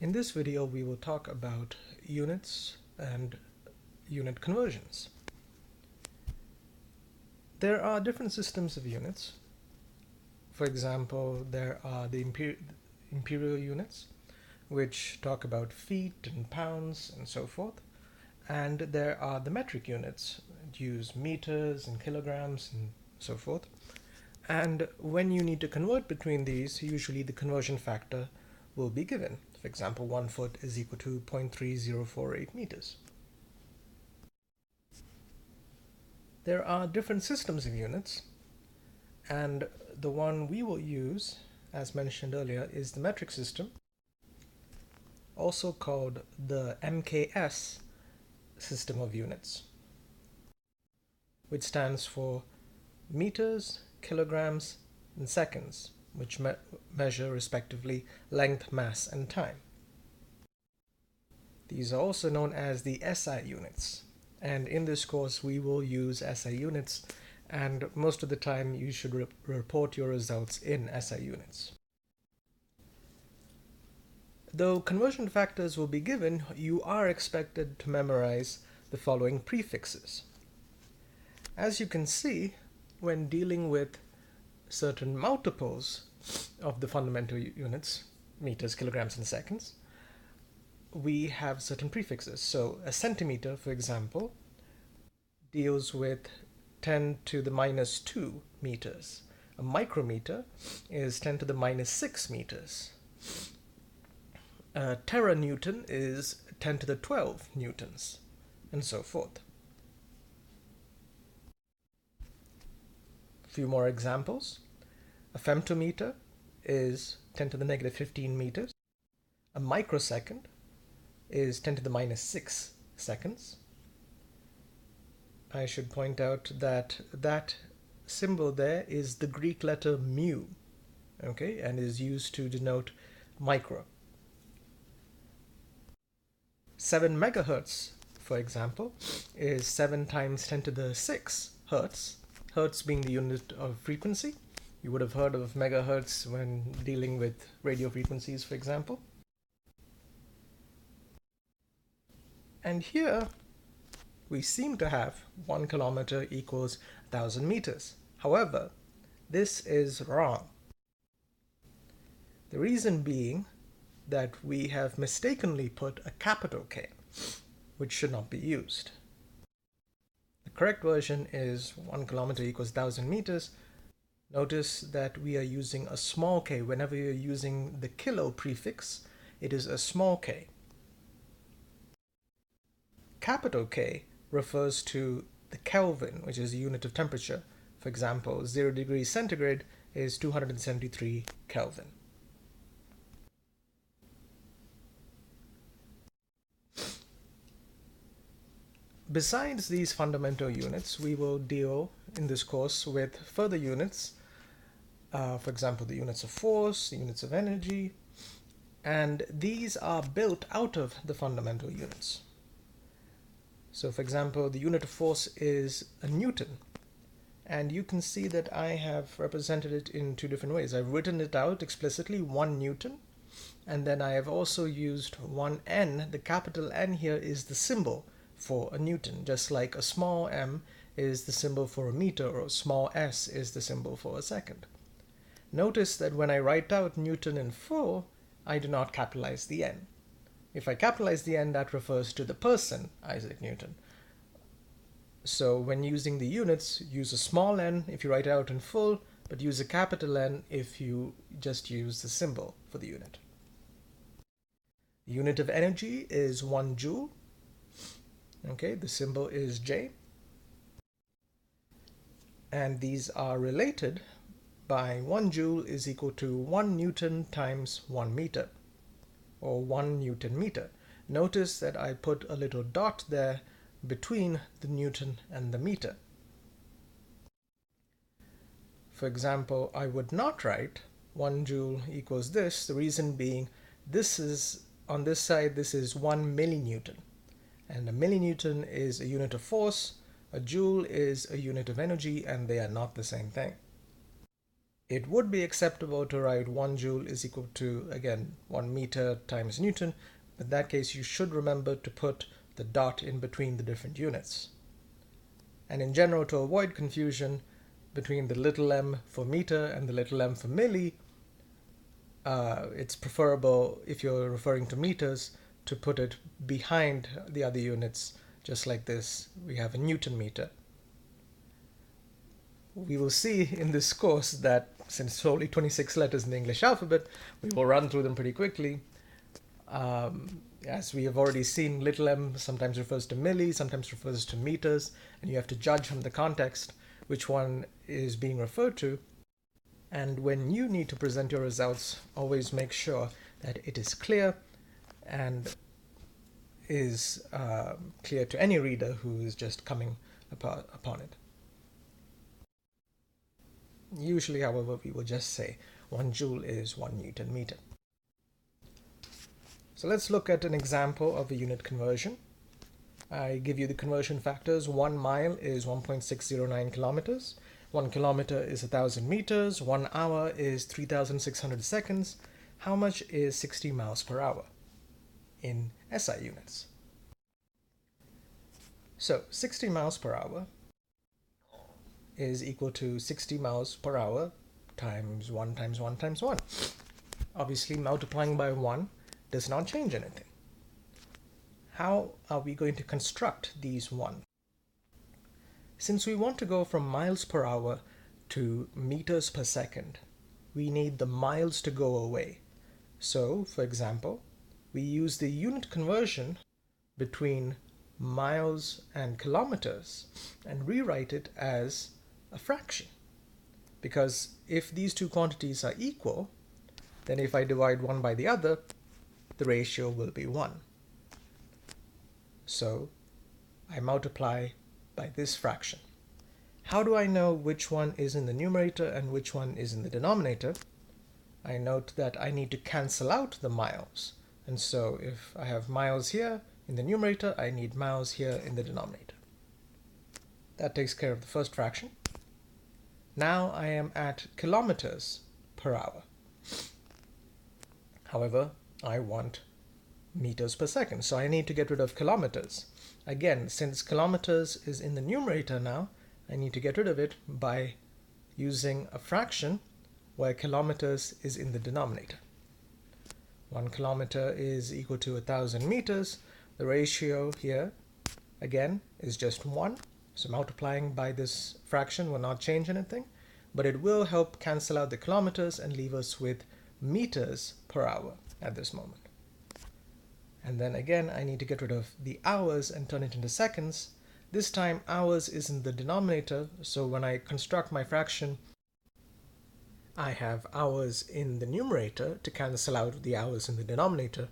In this video, we will talk about units and unit conversions. There are different systems of units. For example, there are the imperial units, which talk about feet and pounds and so forth. And there are the metric units, that use meters and kilograms and so forth. And when you need to convert between these, usually the conversion factor will be given. For example, 1 foot is equal to 0.3048 meters. There are different systems of units, and the one we will use, as mentioned earlier, is the metric system, also called the MKS system of units, which stands for meters, kilograms, and seconds, which measure respectively length, mass, and time. These are also known as the SI units, and in this course we will use SI units, and most of the time you should report your results in SI units. Though conversion factors will be given, you are expected to memorize the following prefixes. As you can see, when dealing with certain multiples of the fundamental units, meters, kilograms, and seconds, we have certain prefixes. So a centimeter, for example, deals with 10 to the minus 2 meters. A micrometer is 10 to the minus 6 meters. A teranewton is 10 to the 12 newtons, and so forth. A few more examples. A femtometer is 10 to the negative 15 meters. A microsecond is 10 to the minus 6 seconds. I should point out that that symbol there is the Greek letter mu, okay, and is used to denote micro. 7 megahertz, for example, is 7 times 10 to the 6 hertz, hertz being the unit of frequency. You would have heard of megahertz when dealing with radio frequencies, for example. And here we seem to have 1 kilometer equals 1,000 meters. However, this is wrong. The reason being that we have mistakenly put a capital K, which should not be used. The correct version is 1 kilometer equals 1,000 meters. Notice that we are using a small k. Whenever you're using the kilo prefix, it is a small k. Capital K refers to the Kelvin, which is a unit of temperature. For example, 0 degrees centigrade is 273 Kelvin. Besides these fundamental units, we will deal in this course with further units, for example, the units of force, the units of energy, and these are built out of the fundamental units. So, for example, the unit of force is a Newton, and you can see that I have represented it in two different ways. I've written it out explicitly, 1 Newton, and then I have also used 1N. The capital N here is the symbol for a Newton, just like a small m is the symbol for a meter, or a small s is the symbol for a second. Notice that when I write out Newton in full, I do not capitalize the N. If I capitalize the N, that refers to the person, Isaac Newton. So when using the units, use a small n if you write it out in full, but use a capital N if you just use the symbol for the unit. The unit of energy is 1 joule. Okay, the symbol is J. And these are related by 1 joule is equal to 1 Newton times 1 meter, or 1 Newton meter. Notice that I put a little dot there between the Newton and the meter. For example, I would not write 1 joule equals this, the reason being this is, on this side, this is 1 millinewton. And a millinewton is a unit of force, a joule is a unit of energy, and they are not the same thing. It would be acceptable to write 1 joule is equal to, again, 1 meter times Newton. In that case, you should remember to put the dot in between the different units. And in general, to avoid confusion between the little m for meter and the little m for milli, it's preferable, if you're referring to meters, to put it behind the other units, just like this. We have a Newton meter. We will see in this course that since it's only 26 letters in the English alphabet, we will run through them pretty quickly. As we have already seen, little m sometimes refers to milli, sometimes refers to meters, and you have to judge from the context which one is being referred to. And when you need to present your results, always make sure that it is clear and is clear to any reader who is just coming upon it. Usually, however, we will just say 1 joule is 1 Newton meter. So let's look at an example of a unit conversion. I give you the conversion factors. 1 mile is 1.609 kilometers. 1 kilometer is 1,000 meters. 1 hour is 3,600 seconds. How much is 60 miles per hour in SI units? So 60 miles per hour is equal to 60 miles per hour times 1 times 1 times 1. Obviously, multiplying by 1 does not change anything. How are we going to construct these 1? Since we want to go from miles per hour to meters per second, we need the miles to go away. So, for example, we use the unit conversion between miles and kilometers and rewrite it as a fraction. Because if these two quantities are equal, then if I divide one by the other, the ratio will be 1. So I multiply by this fraction. How do I know which one is in the numerator and which one is in the denominator? I note that I need to cancel out the miles. And so if I have miles here in the numerator, I need miles here in the denominator. That takes care of the first fraction. Now I am at kilometers per hour. However, I want meters per second, so I need to get rid of kilometers. Again, since kilometers is in the numerator now, I need to get rid of it by using a fraction where kilometers is in the denominator. 1 kilometer is equal to 1,000 meters. The ratio here, again, is just 1. So multiplying by this fraction will not change anything, but it will help cancel out the kilometers and leave us with meters per hour at this moment. And then again, I need to get rid of the hours and turn it into seconds. This time, hours is in the denominator, so when I construct my fraction, I have hours in the numerator to cancel out the hours in the denominator.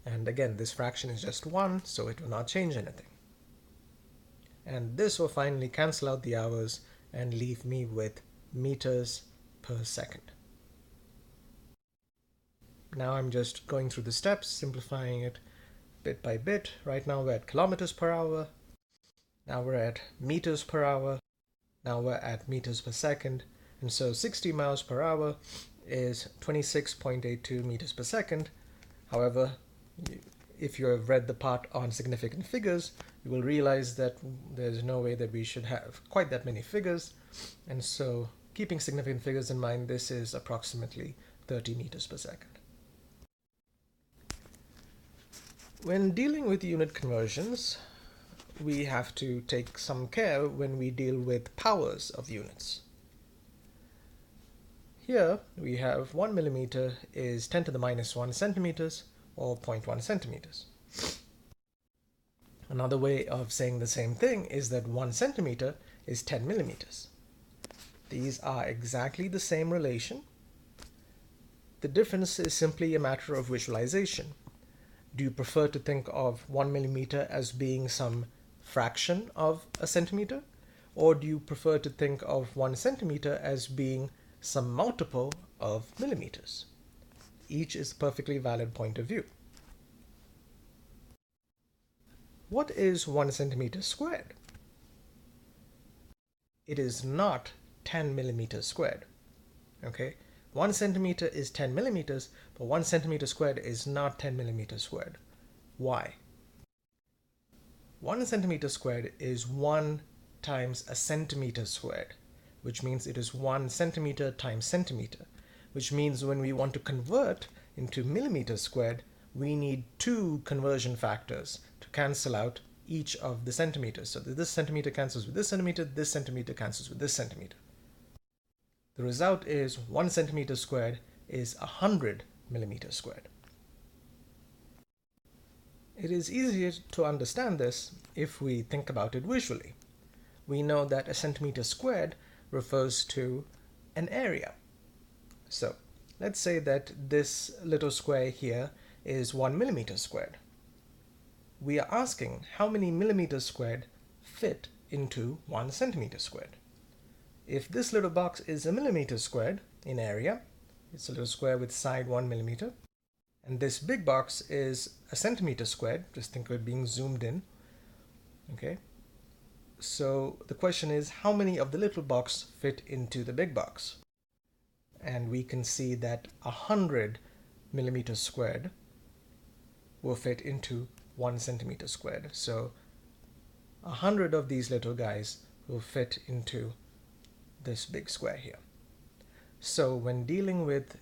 And again, this fraction is just 1, so it will not change anything. And this will finally cancel out the hours and leave me with meters per second. Now I'm just going through the steps, simplifying it bit by bit. Right now we're at kilometers per hour. Now we're at meters per hour. Now we're at meters per second. And so 60 miles per hour is 26.82 meters per second. However, if you have read the part on significant figures, you will realize that there's no way that we should have quite that many figures. And so keeping significant figures in mind, this is approximately 30 meters per second. When dealing with unit conversions, we have to take some care when we deal with powers of units. Here we have 1 millimeter is 10 to the minus 1 centimeters, or 0.1 centimeters. Another way of saying the same thing is that 1 centimeter is 10 millimeters. These are exactly the same relation. The difference is simply a matter of visualization. Do you prefer to think of 1 millimeter as being some fraction of a centimeter? Or do you prefer to think of 1 centimeter as being some multiple of millimeters? Each is a perfectly valid point of view. What is 1 centimeter squared? It is not 10 millimeters squared. Okay, 1 centimeter is 10 millimeters, but 1 centimeter squared is not 10 millimeters squared. Why? 1 centimeter squared is 1 times a centimeter squared, which means it is 1 centimeter times centimeter, which means when we want to convert into millimeters squared, we need 2 conversion factors to cancel out each of the centimeters. So this centimeter cancels with this centimeter cancels with this centimeter. The result is 1 centimeter squared is 100 millimeters squared. It is easier to understand this if we think about it visually. We know that a centimeter squared refers to an area. So let's say that this little square here is 1 millimeter squared. We are asking how many millimeters squared fit into 1 centimeter squared. If this little box is a millimeter squared in area, it's a little square with side 1 millimeter, and this big box is a centimeter squared, just think of it being zoomed in, okay? So the question is, how many of the little box fit into the big box? And we can see that 100 millimeters squared will fit into 1 centimeter squared. So 100 of these little guys will fit into this big square here. So when dealing with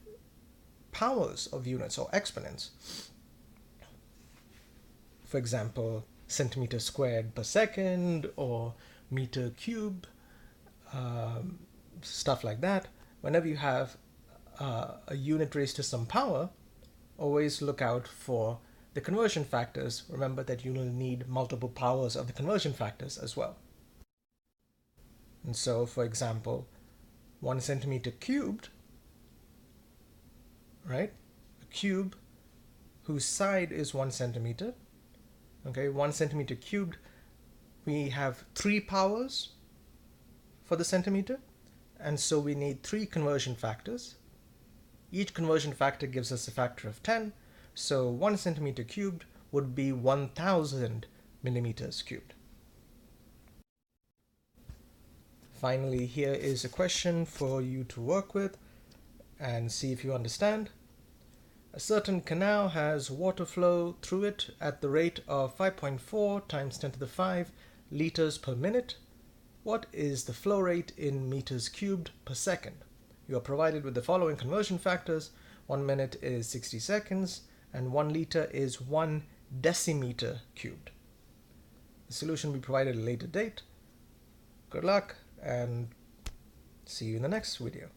powers of units or exponents, for example, centimeter squared per second or meter cube, stuff like that, whenever you have a unit raised to some power, always look out for the conversion factors. Remember that you will need multiple powers of the conversion factors as well. And so, for example, 1 centimeter cubed, right? A cube whose side is 1 centimeter. Okay, 1 centimeter cubed, we have 3 powers for the centimeter, and so we need 3 conversion factors. Each conversion factor gives us a factor of 10, so 1 centimeter cubed would be 1000 millimeters cubed. Finally, here is a question for you to work with and see if you understand. A certain canal has water flow through it at the rate of 5.4 times 10 to the 5 liters per minute. What is the flow rate in meters cubed per second? You are provided with the following conversion factors. 1 minute is 60 seconds and 1 liter is 1 decimeter cubed. The solution will be provided at a later date. Good luck and see you in the next video.